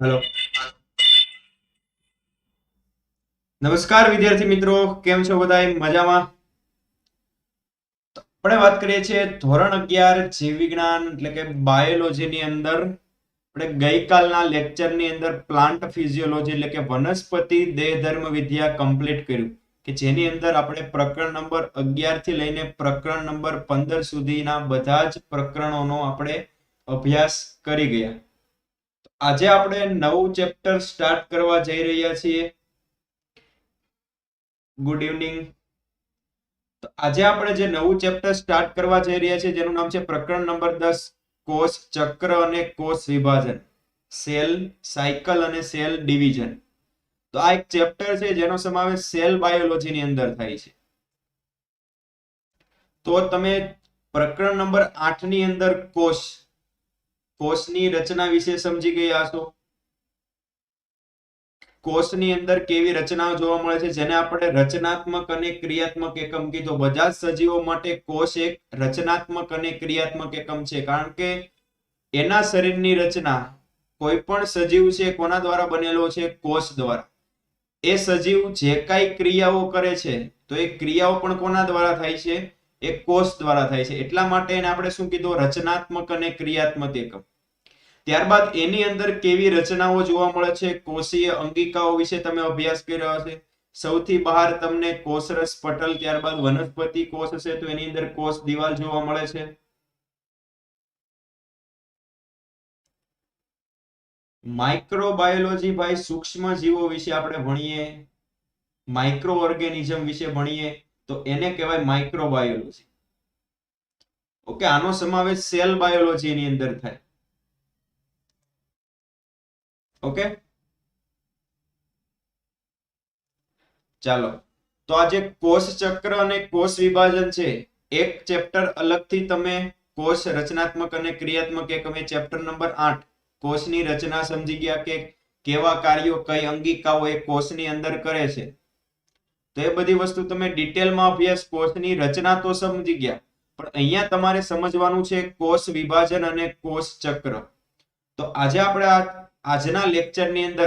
Hello. નમસ્કાર વિદ્યાર્થી મિત્રો, કેમ છો બધાય મજામાં? આપણે વાત કરીએ છીએ ધોરણ 11 જીવ વિજ્ઞાન એટલે કે બાયોલોજી ની અંદર આપણે ગઈકાલના લેક્ચરની અંદર પ્લાન્ટ ફિઝિયોલોજી એટલે કે વનસ્પતિ દેહધર્મ વિદ્યા કમ્પ્લીટ કર્યું કે જેની અંદર આપણે પ્રકરણ નંબર 11 થી લઈને પ્રકરણ નંબર 15 સુધીના બધા જ પ્રકરણોનો આપણે અભ્યાસ કરી ગયા. આજે આપણે નવું ચેપ્ટર સ્ટાર્ટ કરવા જઈ રહ્યા છીએ. Good evening. તો આજે આપણે જે નવું ચેપ્ટર સ્ટાર્ટ કરવા જઈ રહ્યા છીએ જેનું નામ છે પ્રકરણ નંબર 10 કોષ ચક્ર અને કોષ વિભાજન, સેલ સાયકલ અને સેલ ડિવિઝન. તો આ એક ચેપ્ટર છે જેનો સમાવેશ સેલ બાયોલોજી ની અંદર થાય છે. તો તમે પ્રકરણ નંબર 8 ની અંદર કોષની રચના વિશે સમજી ગયા હશો. કોષની અંદર કેવી રચનાઓ જોવા મળે છે જેને આપણે રચનાત્મક અને ક્રિયાત્મક એકમ કીધો. બધા જ સજીવો માટે કોષ એક રચનાત્મક અને ક્રિયાત્મક એકમ છે, કારણ કે એના શરીરની રચના કોઈ પણ સજીવ છે કોના દ્વારા બનેલો છે? કોષ દ્વારા. એ સજીવ જે કાંઈ ક્રિયાઓ કરે છે તો એ ક્રિયાઓ પણ કોના દ્વારા થાય છે? એ કોષ દ્વારા થાય છે. એટલા માટે એને આપણે શું કીધું? રચનાત્મક અને ક્રિયાત્મક એકમ. ત્યારબાદ એની અંદર કેવી રચનાઓ જોવા મળે છે? કોષીય અંગિકાઓ વિશે તમે અભ્યાસ કર્યો હશે. સૌથી બહાર તમને કોષરસ પટલ, ત્યારબાદ વનસ્પતિ કોષ હશે તો એની અંદર કોષ દિવાલ જોવા મળે છે. માઇક્રોબાયોલોજી ભાઈ સૂક્ષ્મ જીવો વિશે આપણે ભણીએ, માઇક્રો ઓર્ગેનિઝમ વિશે ભણીએ તો એને કહેવાય માઇક્રોબાયોલોજી. ઓકે, આનો સમાવેશ સેલ બાયોલોજી ની અંદર થાય. ઓકે, ચાલો. તો આ જે કોષ ચક્ર અને કોષ વિભાજન છે, એક ચેપ્ટર અલગથી તમે કોષ રચનાત્મક અને ક્રિયાત્મક એકમ, ચેપ્ટર નંબર 8 કોષની રચના સમજી ગયા કે કેવા કાર્યો કઈ અંગિકાઓ એ કોષની અંદર કરે છે. તો એ બધી વસ્તુ તમે ડિટેલમાં અભ્યાસ, કોષની રચના તો સમજી ગયા, પણ અહીંયા તમારે સમજવાનું છે કોષ વિભાજન અને કોષ ચક્ર. તો આજે આપણે આજના લેક્ચરની અંદર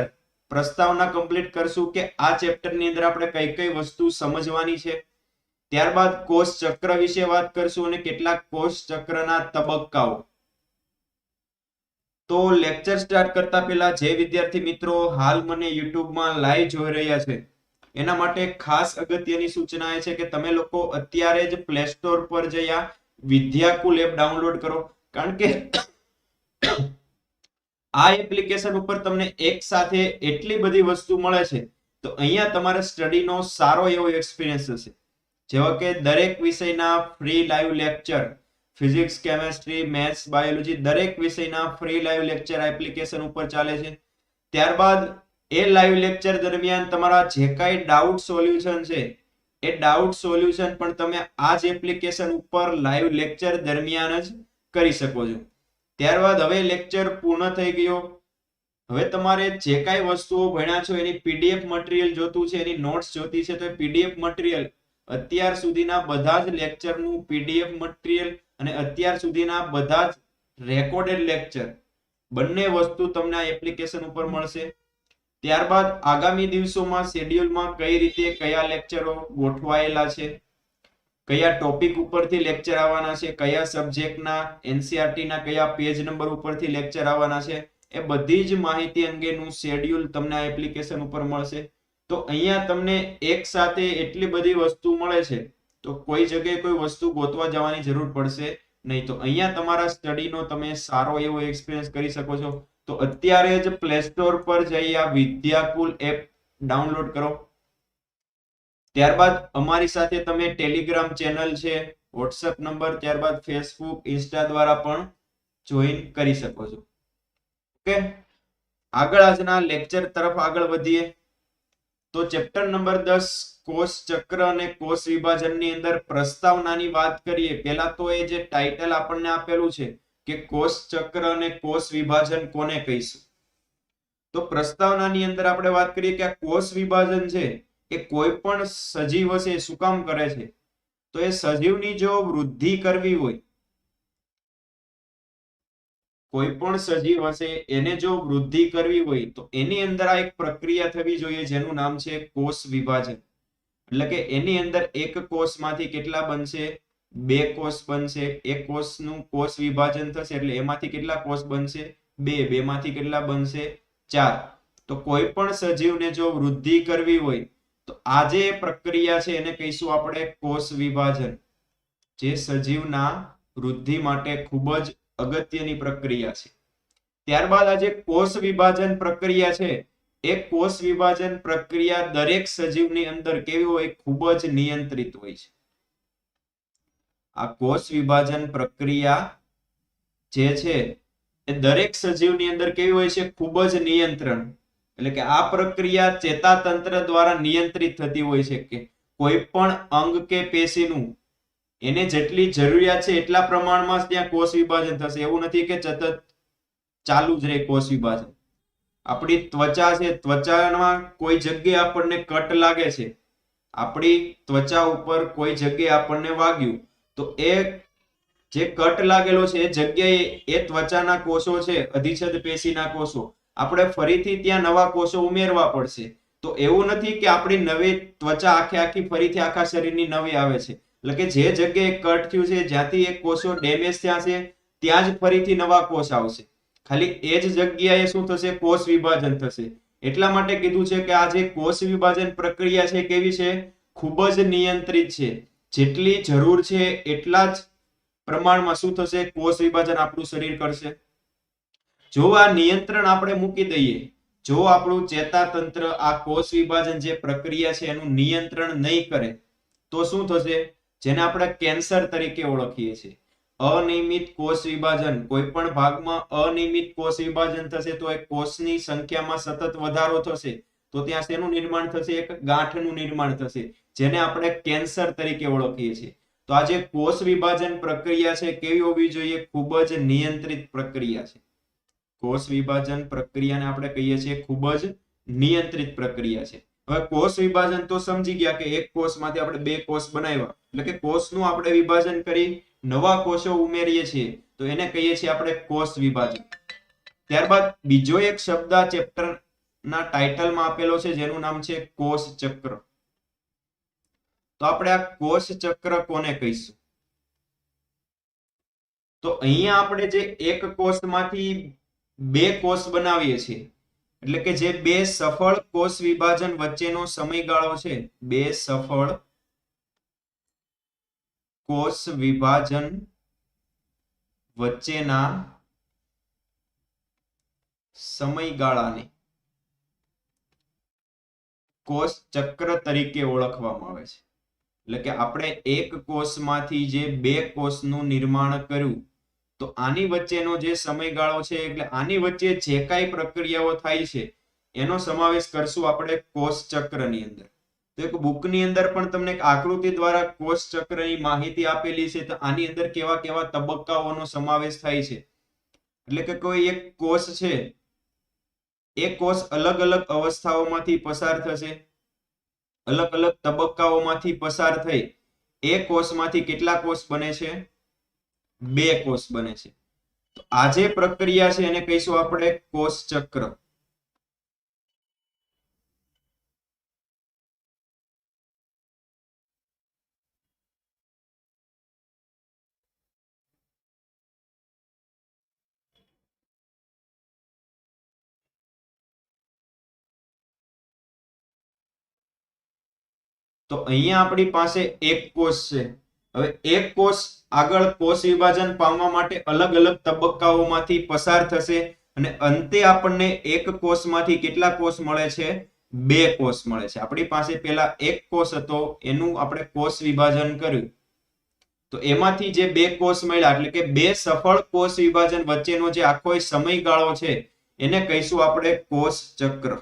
પ્રસ્તાવના કમ્પ્લીટ કરશું કે આ ચેપ્ટરની અંદર આપણે કઈ કઈ વસ્તુ સમજવાની છે. ત્યારબાદ કોષ ચક્ર વિશે વાત કરશું અને કેટલાક કોષ ચક્રના તબક્કાઓ. તો લેક્ચર સ્ટાર્ટ કરતા પહેલા જે વિદ્યાર્થી મિત્રો હાલ મને યુટ્યુબમાં લાઈવ જોઈ રહ્યા છે એના માટે ખાસ અગત્યની સૂચના એ છે કે તમે લોકો અત્યારે જ પ્લે સ્ટોર પર જઈ આ વિદ્યાકુલ એપ ડાઉનલોડ કરો, કારણ કે આ એપ્લિકેશન ઉપર તમને એક સાથે એટલી બધી વસ્તુ મળે છે તો અહીંયા તમારા સ્ટડીનો સારો એવો એક્સપિરિયન્સ હશે. જેવા કે દરેક વિષયના free live lecture, physics, chemistry, maths, biology દરેક વિષયના ફ્રી લાઈવ લેક્ચર એપ્લિકેશન ઉપર ચાલે છે. ત્યારબાદ એ લાઈવ લેક્ચર દરમિયાન તમારા જે કાંઈ ડાઉટ સોલ્યુશન છે એ ડાઉટ સોલ્યુશન પણ તમે આ જ એપ્લિકેશન ઉપર લાઈવ લેક્ચર દરમિયાન જ કરી શકો છો. ત્યારબાદ હવે લેક્ચર પૂર્ણ થઈ ગયો. હવે તમારે જે કાંઈ વસ્તુઓ ભણ્યા છો એની પીડીએફ મટીરિયલ જોતું છે, એની નોટ્સ જોતી છે, તો એ પીડીએફ મટીરિયલ અત્યાર સુધીના બધા જ લેક્ચરનું પીડીએફ મટીરિયલ અને અત્યાર સુધીના બધા જ રેકોર્ડેડ લેક્ચર બંને વસ્તુ તમને આ એપ્લિકેશન ઉપર મળશે. ત્યારબાદ આગામી દિવસોમાં શેડ્યુલમાં કઈ રીતે કયા લેક્ચરો ગોઠવાયેલા છે, કયા ટોપિક ઉપરથી લેક્ચર આવવાના છે, કયા સબ્જેક્ટના એનસીઆરટી ના કયા પેજ નંબર ઉપરથી લેક્ચર આવવાના છે, એ બધી જ માહિતી અંગેનું શેડ્યુલ તમને આ એપ્લિકેશન ઉપર મળશે. તો અહીંયા તમને એક સાથે એટલી બધી વસ્તુ મળે છે તો કોઈ જગ્યાએ કોઈ વસ્તુ ગોતવા જવાની જરૂર પડશે નહીં. તો અહીંયા તમારા સ્ટડીનો તમે સારો એવો એક્સપિરિયન્સ કરી શકો છો. તો અત્યારે જ પ્લે સ્ટોર પર જઈ આ વિદ્યાકુલ એપ ડાઉનલોડ કરો. ત્યારબાદ અમારી સાથે તમે ટેલિગ્રામ ચેનલ છે, વોટ્સએપ નંબર, ત્યારબાદ ફેસબુક, ઇન્સ્ટા દ્વારા પણ જોઈન કરી શકો છો. ઓકે, આગળ આજના લેક્ચર તરફ આગળ વધીએ. તો ચેપ્ટર નંબર 10 કોષ ચક્ર અને કોષ વિભાજનની અંદર પ્રસ્તાવનાની વાત કરીએ. પહેલા તો એ જે ટાઇટલ આપણને આપેલું છે કે કોષ ચક્ર અને કોષ વિભાજન કોને કહીશું, તો પ્રસ્તાવનાની અંદર આપણે વાત કરીએ કે આ કોષ વિભાજન છે એ કોઈ પણ સજીવ હશે શું કામ કરે છે? તો એ સજીવની જો વૃદ્ધિ કરવી હોય કોઈ પણ સજીવ હશે એને જો વૃદ્ધિ કરવી હોય તો એની અંદર આ એક પ્રક્રિયા થવી જોઈએ જેનું નામ છે કોષ વિભાજન. એટલે કે એની અંદર એક કોષમાંથી કેટલા બનશે? 2 કોષ બનશે. એક કોષનું કોષ વિભાજન થશે એટલે એમાંથી કેટલા કોષ બનશે? 2. 2 માંથી કેટલા બનશે? 4. તો કોઈ પણ સજીવને જો વૃદ્ધિ કરવી હોય તો આ જે પ્રક્રિયા છે એને કહીશું આપણે કોષ વિભાજન, જે સજીવના વૃદ્ધિ માટે ખૂબ જ અગત્યની પ્રક્રિયા છે. ત્યારબાદ આ જે કોષ વિભાજન પ્રક્રિયા છે એ કોષ વિભાજન પ્રક્રિયા દરેક સજીવની અંદર કેવી હોય? ખૂબ જ નિયંત્રિત હોય છે. આ કોષ વિભાજન પ્રક્રિયા જે છે એ દરેક સજીવની અંદર કેવી હોય છે? ખૂબ જ નિયંત્રણ. એટલે કે આ પ્રક્રિયા ચેતાતંત્ર દ્વારા નિયંત્રિત થતી હોય છે કે કોઈ પણ અંગ કે પેશીનું એને જેટલી જરૂરિયાત છે એટલા પ્રમાણમાં જ ત્યાં કોષ વિભાજન થશે. એવું નથી કે સતત ચાલુ જ રહે કોષ વિભાજન. આપણી ત્વચા છે, ત્વચામાં કોઈ જગ્યાએ આપણને કટ લાગે છે, આપણી ત્વચા ઉપર કોઈ જગ્યાએ આપણને વાગ્યું તો એ જે કટ લાગેલો છે એ જગ્યાએ એ ત્વચાના કોષો છે, અધિચ્છદ પેશીના કોષો, આપણે ફરીથી ત્યાં નવા કોષો ઉમેરવા પડશે. તો એવું નથી કે આપણી નવી ત્વચા આખી ફરીથી આખા શરીરની નવી આવે છે. એટલે કે જે જગ્યાએ કટ થયું છે, જ્યાંથી એક કોષો ડેમેજ થયા છે ત્યાં જ ફરીથી નવા કોષ આવશે. ખાલી એ જ જગ્યાએ શું થશે? કોષ વિભાજન થશે. એટલા માટે કીધું છે કે આ જે કોષ વિભાજન પ્રક્રિયા છે કેવી છે? ખૂબ જ નિયંત્રિત છે. જેટલી જરૂર છે એટલા જ પ્રમાણમાં શું થશે? કોષ વિભાજન આપણું શરીર કરશે. જો આ નિયંત્રણ આપણે મૂકી દઈએ, જો આપણું ચેતાતંત્ર આ કોષ વિભાજન જે પ્રક્રિયા છે એનું નિયંત્રણ નહીં કરે તો શું થશે? જેને આપણે કેન્સર તરીકે ઓળખીએ છીએ. અનિયમિત કોષ વિભાજન, કોઈ પણ ભાગમાં અનિયમિત કોષ વિભાજન થશે તો એ કોષની સંખ્યામાં સતત વધારો થશે. તો ત્યાં શેનું નિર્માણ થશે? એક ગાંઠનું નિર્માણ થશે, જેને આપણે કેન્સર તરીકે ઓળખીએ છીએ. તો આ જે કોષ વિભાજન પ્રક્રિયા છે કેવી હોવી જોઈએ? ખૂબ જ નિયંત્રિત પ્રક્રિયા છે. કોષ વિભાજન પ્રક્રિયાને આપણે કહીએ છીએ ખૂબ જ નિયંત્રિત પ્રક્રિયા છે. હવે કોષ વિભાજન તો સમજી ગયા કે એક કોષમાંથી આપણે 2 કોષ બનાવ્યા, એટલે કે કોષનું આપણે વિભાજન કરી નવા કોષો ઉમેરીએ છીએ તો એને કહીએ છીએ આપણે કોષ વિભાજન. ત્યારબાદ બીજો એક શબ્દ આ ચેપ્ટર ના ટાઇટલમાં આપેલો છે જેનું નામ છે કોષ ચક્ર. તો આપણે આ કોષ ચક્ર કોને કહીશું? તો અહીંયા આપણે જે એક કોષમાંથી 2 કોષ બનાવીએ છીએ, એટલે કે જે 2 સફળ કોષ વિભાજન વચ્ચેનો સમયગાળો છે, 2 સફળ કોષ વિભાજન વચ્ચેના સમયગાળાને કોષ ચક્ર તરીકે ઓળખવામાં આવે છે. એટલે કે આપણે એક કોષમાંથી જે 2 કોષનું નિર્માણ કર્યું તો આની વચ્ચેનો જે સમયગાળો છે, એટલે આની વચ્ચે જે કાંઈ પ્રક્રિયાઓ થાય છે એનો સમાવેશ કરશું આપણે કોષ ચક્રની અંદર. તો એક બુકની અંદર પણ તમને એક આકૃતિ દ્વારા કોષ ચક્રની માહિતી આપેલી છે. તો આની અંદર કેવા કેવા તબક્કાઓનો સમાવેશ થાય છે. એટલે કે કોઈ એક કોષ છે, એ કોષ અલગ અલગ અવસ્થાઓમાંથી પસાર થશે, અલગ અલગ તબક્કાઓમાંથી પસાર થઈ એ કોષમાંથી કેટલા કોષ બને છે? 2 કોષ બને છે. તો આ જે પ્રક્રિયા છે એને કહીશું આપણે કોષ ચક્ર. તો અહીંયા આપણી પાસે એક કોષ છે. હવે એક કોષ આગળ કોષ વિભાજન પામવા માટે અલગ અલગ તબક્કાઓમાંથી પસાર થશે અને અંતે આપણને એક કોષમાંથી કેટલા કોષ મળે છે? 2 કોષ મળે છે. આપણી પાસે પેલા એક કોષ હતો, એનું આપણે કોષ વિભાજન કર્યું તો એમાંથી જે 2 કોષ મળ્યા, એટલે કે 2 સફળ કોષ વિભાજન વચ્ચેનો જે આખો સમયગાળો છે એને કહીશું આપણે કોષ ચક્ર.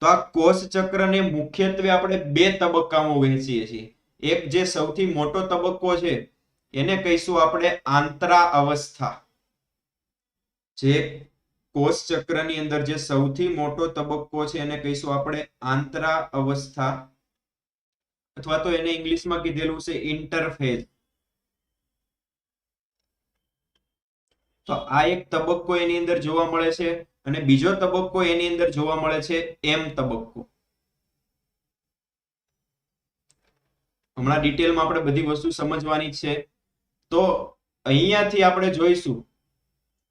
તો આ કોષ ચક્રને મુખ્યત્વે આપણે 2 તબક્કામાં વહેંચીએ છીએ. એક જે સૌથી મોટો તબક્કો છે એને કહીશું આપણે આંતરા અવસ્થા. જે કોષ ચક્રની અંદર જે સૌથી મોટો તબક્કો છે એને કહીશું આપણે આંતરા અવસ્થા, અથવા તો એને ઇંગ્લિશમાં કીધેલું છે ઇન્ટરફેઝ. તો તો આ એક તબક્કો એની અંદર જોવા મળે છે અને બીજો તબક્કો એની અંદર જોવા મળે છે એમ તબક્કો. હમણાં ડિટેલમાં આપણે બધી વસ્તુ સમજવાની છે. તો અહીંયાથી આપણે જોઈશું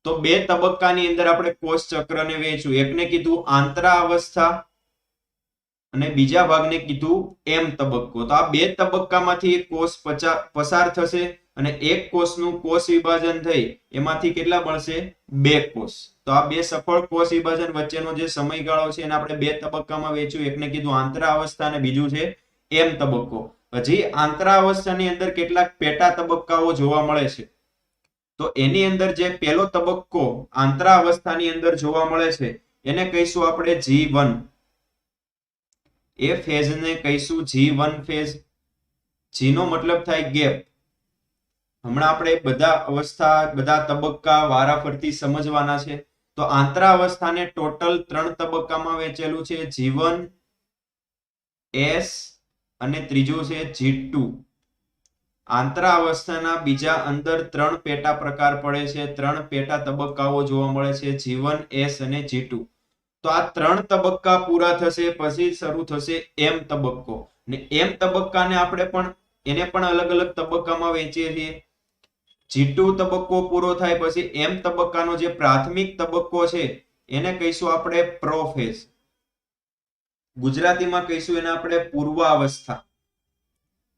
તો બે તબક્કાની અંદર આપણે કોષ ચક્રને વહેંચ્યું. એકને કીધું આંતરાવસ્થા અને બીજા ભાગને કીધું એમ તબક્કો. તો આ બે તબક્કામાંથી એક કોષ પસાર થશે અને એક કોષનું કોષ વિભાજન થઈ એમાંથી કેટલા મળશે? બે કોષ. તો આ બે સફળ કોષ વિભાજન વચ્ચેનો જે સમયગાળો છે એને આપણે બે તબક્કામાં વહેંચ્યું. એકને કીધું આંતરાવસ્થા અને બીજું છે એમ તબક્કો. હજી આંતરાવસ્થાની અંદર કેટલાક પેટા તબક્કાઓ જોવા મળે છે. તો એની અંદર જે પહેલો તબક્કો આંતરાવસ્થાની અંદર જોવા મળે છે એને કહીશું આપણે G1. એ ફેઝને કહીશું G1 ફેઝ. G નો મતલબ થાય ગેપ. હમણાં આપણે બધા અવસ્થા બધા તબક્કા વારાફરતી સમજવાના છે. તો આંતરાવસ્થાને ટોટલ 3 તબક્કામાં વહેંચેલું છે. G1, S અને ત્રીજું છે G2. આંતરાવસ્થાના બીજા અંદર 3 પેટા પ્રકાર પડે છે. 3 પેટા તબક્કાઓ જોવા મળે છે G1, S અને G2. તો આ 3 તબક્કા પૂરા થશે પછી શરૂ થશે એમ તબક્કો. ને એમ તબક્કાને આપણે એને પણ અલગ અલગ તબક્કામાં વહેંચીએ છીએ. G2 તબક્કો પૂરો થાય પછી એમ તબક્કાનો જે પ્રાથમિક તબક્કો છે એને કહીશું આપણે પ્રોફેઝ. ગુજરાતીમાં કહીશું એને આપણે પૂર્વાવસ્થા.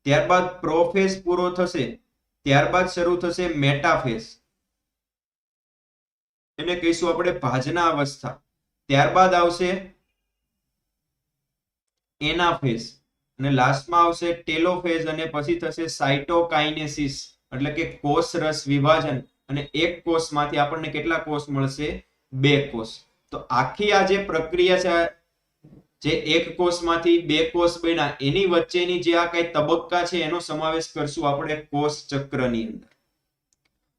ત્યારબાદ પ્રોફેઝ પૂરો થશે ત્યારબાદ શરૂ થશે મેટાફેઝ. એને કહીશું આપણે ભાજના અવસ્થા. ત્યારબાદ આવશે એનાફેઝ અને લાસ્ટમાં આવશે ટેલોફેઝ અને પછી થશે સાઇટોકાઇનેસિસ એટલે કે કોષ રસ વિભાજન. અને એક કોષમાંથી આપણને કેટલા કોષ મળશે? 2 કોષ. તો આખી આ જે પ્રક્રિયા છે જે એક કોષમાંથી 2 કોષ બન્યા એની વચ્ચેની જે આ કઈ તબક્કા છે એનો સમાવેશ કરશું આપણે કોષ ચક્રની અંદર.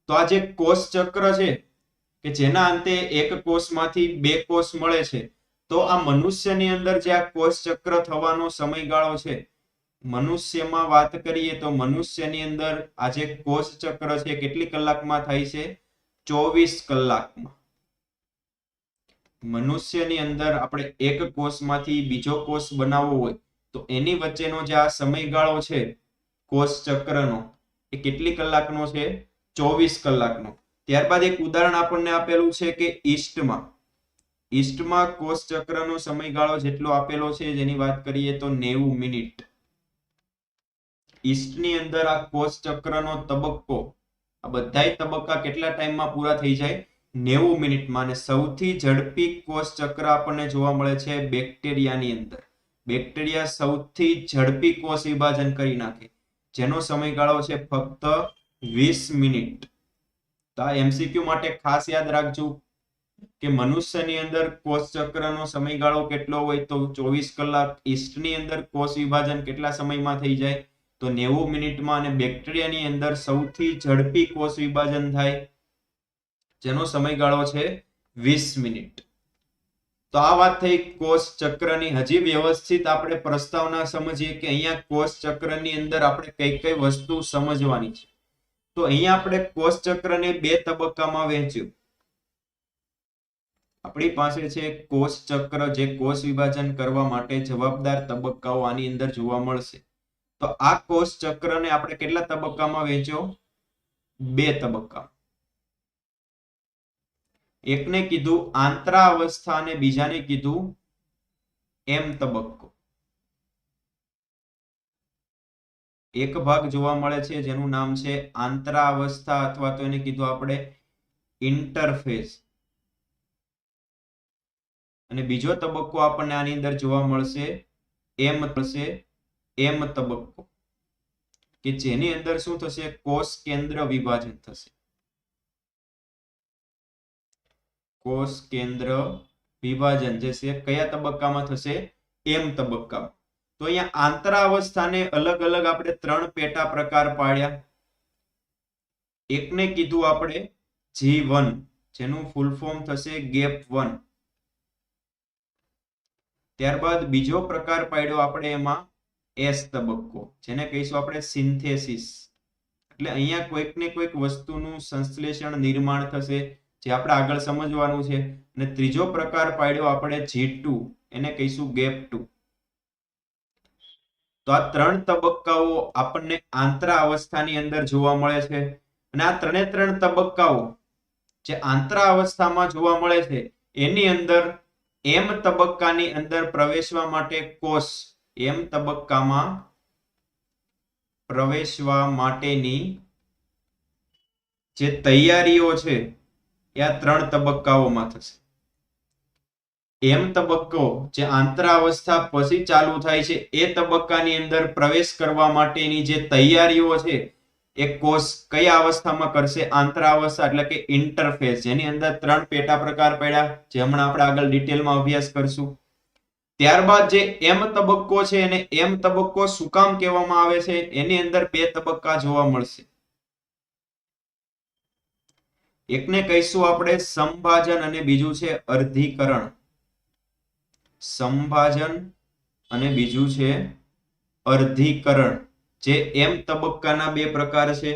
તો આ જે કોષ ચક્ર છે કે જેના અંતે એક કોષમાંથી 2 કોષ મળે છે. તો આ મનુષ્યની અંદર જે આ કોષ ચક્ર થવાનો સમયગાળો છે મનુષ્યમાં વાત કરીએ તો મનુષ્યની અંદર આ જે કોષ ચક્ર છે કેટલી કલાકમાં થાય છે? 24 કલાકમાં. મનુષ્યની અંદર આપણે એક કોષમાંથી બીજો કોષ બનાવવો હોય તો એની વચ્ચેનો જે આ સમયગાળો છે કોષ ચક્રનો એ કેટલી કલાકનો છે? 24 કલાકનો. ત્યારબાદ એક ઉદાહરણ આપણને આપેલું છે કે ઈસ્ટમાં કોષ ચક્રનો સમયગાળો જેટલો આપેલો છે જેની વાત કરીએ તો 90 મિનિટ. ઈસ્ટની અંદર આ કોષ ચક્રનો તબક્કો આ બધાય તબક્કા કેટલા ટાઈમમાં પૂરા થઈ જાય? 90 મિનિટમાં. અને સૌથી ઝડપી કોષ ચક્ર આપણને જોવા મળે છે બેક્ટેરિયાની અંદર. બેક્ટેરિયા સૌથી ઝડપી કોષ વિભાજન કરી નાખે જેનો સમયગાળો છે ફક્ત 20 મિનિટ. તો આ MCQ માટે ખાસ યાદ રાખજો કે મનુષ્યની અંદર કોષ ચક્રનો સમયગાળો કેટલો હોય તો 24 કલાક. ઈસ્ટની અંદર કોષ વિભાજન કેટલા સમયમાં થઈ જાય તો 90 મિનિટમાં. અને બેક્ટેરિયાની અંદર સૌથી ઝડપી કોષ વિભાજન થાય જેનો સમયગાળો છે 20 મિનિટ. તો આ વાત થઈ કોષ ચક્રની. હજી વ્યવસ્થિત આપણે પ્રસ્તાવના સમજીએ કે અહીંયા કોષ ચક્રની અંદર આપણે કઈ કઈ વસ્તુ સમજવાની છે. તો અહીંયા આપણે કોષ ચક્રને 2 તબક્કામાં વહેંચ્યું. આપણી પાસે છે કોષ ચક્ર જે કોષ વિભાજન કરવા માટે જવાબદાર તબક્કાઓ આની અંદર જોવા મળશે. તો આ કોષ ચક્રને આપણે કેટલા તબક્કામાં વહેંચ્યો? 2 તબક્કા. એકને કીધું આંતરાવસ્થા અને બીજાને કીધું એમ તબક્કો. એક ભાગ જોવા મળે છે જેનું નામ છે આંતરાવસ્થા અથવા તો એને કીધું આપણે ઇન્ટરફેઝ. અને બીજો તબક્કો આપણને આની અંદર જોવા મળશે એમ તબક્કો કે જેની અંદર શું થશે? કોષ કેન્દ્ર વિભાજન થશે. કોષ કેન્દ્ર વિભાજન જે છે કયા તબક્કામાં થશે? એમ તબક્કામાં. તો અહીંયા આંતરાવસ્થાને અલગ અલગ આપણે 3 પેટા પ્રકાર પાડ્યા. એકને કીધું આપણે G1 જેનું ફૂલ ફોર્મ થશે ગેપ 1. ત્યારબાદ બીજો પ્રકાર પાડ્યો આપણે એમાં S તબક્કો જેને કહીશું આપણે સિન્થેસિસ. એટલે અહીંયા કોઈક ને કોઈક વસ્તુનું સંશ્લેષણ નિર્માણ થશે, જે આપણે આગળ સમજવાનું છે. અને ત્રીજો પ્રકાર પાડ્યો આપણે G2, એને કહીશું ગેપ 2. તો આ 3 તબક્કાઓ આપણને આંતરાવસ્થાની અંદર જોવા મળે છે. અને આ 3 તબક્કાઓ જે આંતરાવસ્થામાં જોવા મળે છે, એની અંદર M તબક્કાની અંદર પ્રવેશવા માટે કોષ, M તબક્કામાં પ્રવેશવા માટેની જે તૈયારીઓ છે એ આ 3 તબક્કાઓમાં થશે. M તબક્કો જે આંતરાવસ્થા પછી ચાલુ થાય છે, એ તબક્કાની અંદર પ્રવેશ કરવા માટેની જે તૈયારીઓ છે એ કોષ કયા અવસ્થામાં કરશે? આંતરાવસ્થા, એટલે કે ઇન્ટરફેસ, જેની અંદર 3 પેટા પ્રકાર પડ્યા, જે હમણાં આપણે આગળ ડિટેલમાં અભ્યાસ કરશું. ત્યારબાદ જે M તબક્કો છે એને M તબક્કો શું કામ કહેવામાં આવે છે? એની અંદર 2 તબક્કા જોવા મળશે. એકને કહીશું આપણે સંભાજન અને બીજું છે અર્ધીકરણ. સંભાજન અને બીજું છે અર્ધીકરણ, જે M તબક્કાના 2 પ્રકાર છે.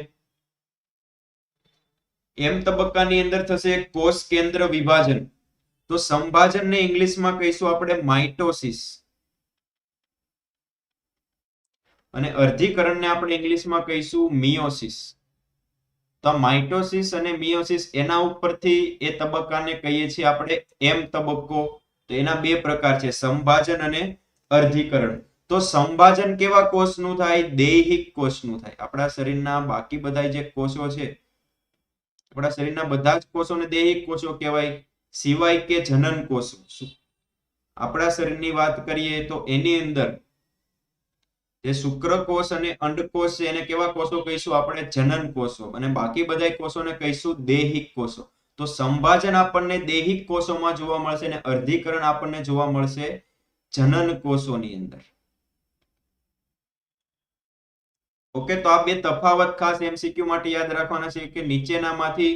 M તબક્કાની અંદર થશે કોષ કેન્દ્ર વિભાજન. તો સંભાજનને ઇંગ્લિશમાં કહીશું આપણે માઇટોસિસ, અને અર્ધીકરણને આપણે ઇંગ્લિશમાં કહીશું મિયોસિસ. તો માઇટોસિસ અને મિયોસિસ, એના ઉપરથી એ તબક્કાને કહીએ છીએ આપણે M તબક્કો. તો એના 2 પ્રકાર છે, સંભાજન અને અર્ધીકરણ. તો સંભાજન કેવા કોષનું થાય? દૈહિક કોષનું થાય. આપણા શરીરના બાકી બધા જે કોષો છે, આપણા શરીરના બધા જ કોષોને દૈહિક કોષો કહેવાય, સિવાય કે જનન કોષો. આપણા શરીરની વાત કરીએ તો એની અંદર જે શુક્રકોષ અને અંડકોષ છે એને કેવા કોષો કહીશું? આપણે જનન કોષો. અને બાકી બધા કોષોને કહીશું દૈહિક કોષો. તો સંભાજન આપણને દૈહિક કોષોમાં જોવા મળશે અને અર્ધીકરણ આપણને જોવા મળશે જનન કોષોની અંદર. ઓકે, તો આ 2 તફાવત ખાસ MCQ માટે યાદ રાખવાના છે કે નીચેનામાંથી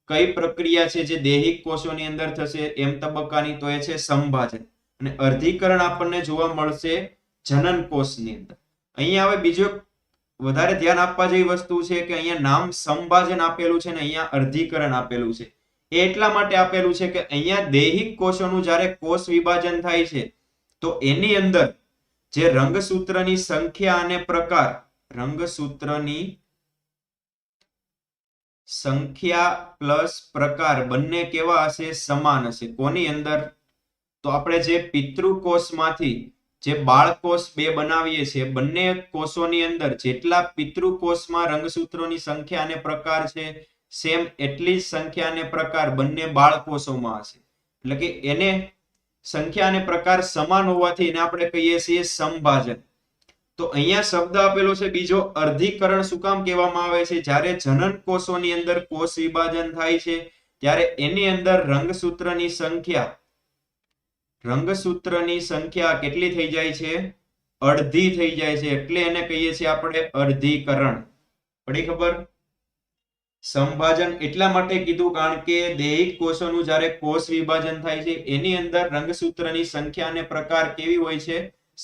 કઈ પ્રક્રિયા છે જે દૈહિક કોષોની અંદર થશે M તબક્કાની? તો એ છે સંભાજન. અને અર્ધીકરણ આપણને જોવા મળશે જનન કોષની અંદર. અહીંયા હવે બીજો વધારે ધ્યાન આપવા જેવી વસ્તુ છે કે અહીંયા નામ સંભાજન આપેલું છે ને અહીંયા અર્ધીકરણ આપેલું છે. એ એટલા માટે આપેલું છે કે અહીંયા દૈહિક કોષોનું જ્યારે કોષ વિભાજન થાય છે, તો એની અંદર જે રંગસૂત્રની સંખ્યા અને પ્રકાર, રંગસૂત્રની સંખ્યા પ્લસ પ્રકાર બંને કેવા હશે? સમાન હશે. કોની અંદર? તો આપણે જે પિતૃકોષમાંથી જે બાળકોષ 2 બનાવીએ છીએ, બંને કોષોની અંદર જેટલા પિતૃકોષમાં રંગસૂત્રોની સંખ્યા અને પ્રકાર છે, સેમ એટલી જ સંખ્યા અને પ્રકાર બંને બાળકોષોમાં હશે. એટલે કે એને સંખ્યા અને પ્રકાર સમાન હોવાથી એને આપણે કહીએ છીએ સંભાજન. તો અહીંયા શબ્દ આપેલો છે બીજો અર્ધીકરણ. શું કામ કહેવામાં આવે છે? જ્યારે જનન કોષોની અંદર કોષ વિભાજન થાય છે, ત્યારે એની અંદર રંગસૂત્રની સંખ્યા કેટલી થઈ જાય છે? અડધી થઈ જાય છે. એટલે એને કહીએ છીએ આપણે અર્ધીકરણ. પડી ખબર? સંભાજન એટલા માટે કીધું કારણ કે દૈહિક કોષોનું જ્યારે કોષ વિભાજન થાય છે, એની અંદર રંગસૂત્રની સંખ્યા અને પ્રકાર કેવી હોય છે?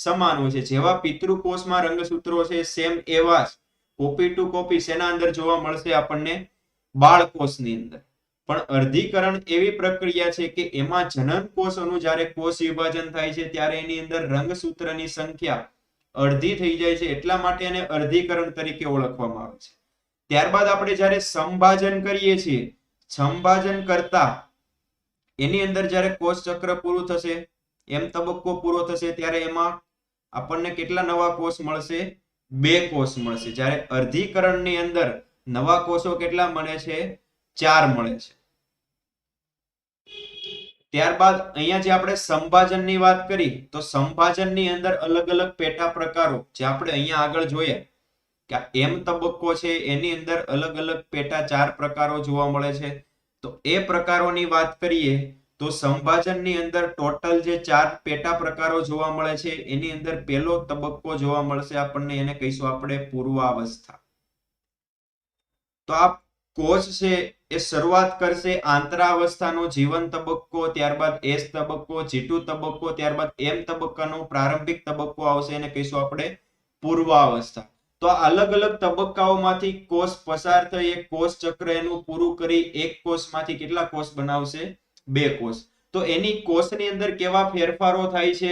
સમાન હોય છે. જેવા પિતૃકોષમાં રંગસૂત્રો છે, સેમ એવા જ કોપી ટુ કોપી શેના અંદર જોવા મળશે? આપણને બાળકોષની અંદર. પણ અર્ધીકરણ એવી પ્રક્રિયા છે કે એમાં જનન કોષોનું જ્યારે કોષ વિભાજન થાય છે, ત્યારે એની અંદર રંગસૂત્રની સંખ્યા અડધી થઈ જાય છે. એટલા માટે એને અર્ધીકરણ તરીકે ઓળખવામાં આવે છે. ત્યારબાદ આપણે જ્યારે સંભાજન કરીએ છીએ, સંભાજન કરતા એની અંદર જ્યારે કોષ ચક્ર પૂરું થશે, M તબક્કો પૂરો થશે, ત્યારે એમાં આપણને કેટલા નવા કોષ મળશે? 2 કોષ મળશે. જ્યારે અર્ધીકરણની અંદર નવા કોષો કેટલા મળે છે? 4 મળે છે. ત્યારબાદ અહીંયા જે આપણે સંભાજનની વાત કરી, તો સંભાજનની અંદર અલગ અલગ પેટા પ્રકારો જે આપણે અહીંયા આગળ જોયા કે M તબક્કો છે એની અંદર અલગ અલગ પેટા 4 પ્રકારો જોવા મળે છે. તો એ પ્રકારોની વાત કરીએ તો સંભાજનની અંદર ટોટલ જે 4 પેટા પ્રકારો જોવા મળે છે, એની અંદર પહેલો તબક્કો જોવા મળશે આપણને, એને કહીશું આપણે પૂર્વાવસ્થા. તો આ કોષ છે એ શરૂઆત કરશે આંતરાવસ્થાનો જીવન તબક્કો, ત્યારબાદ S તબક્કો, G2 તબક્કો, ત્યારબાદ M તબક્કાનો પ્રારંભિક તબક્કો આવશે, એને કહીશું આપણે પૂર્વાવસ્થા. તો તો આ અલગ અલગ તબક્કાઓમાંથી કોષ પસાર થઈ એક કોષ ચક્ર એનું પૂરું કરી એક કોષમાંથી કેટલા કોષ બનાવશે? 2 કોષ. તો એની કોષની અંદર કેવા ફેરફારો થાય છે,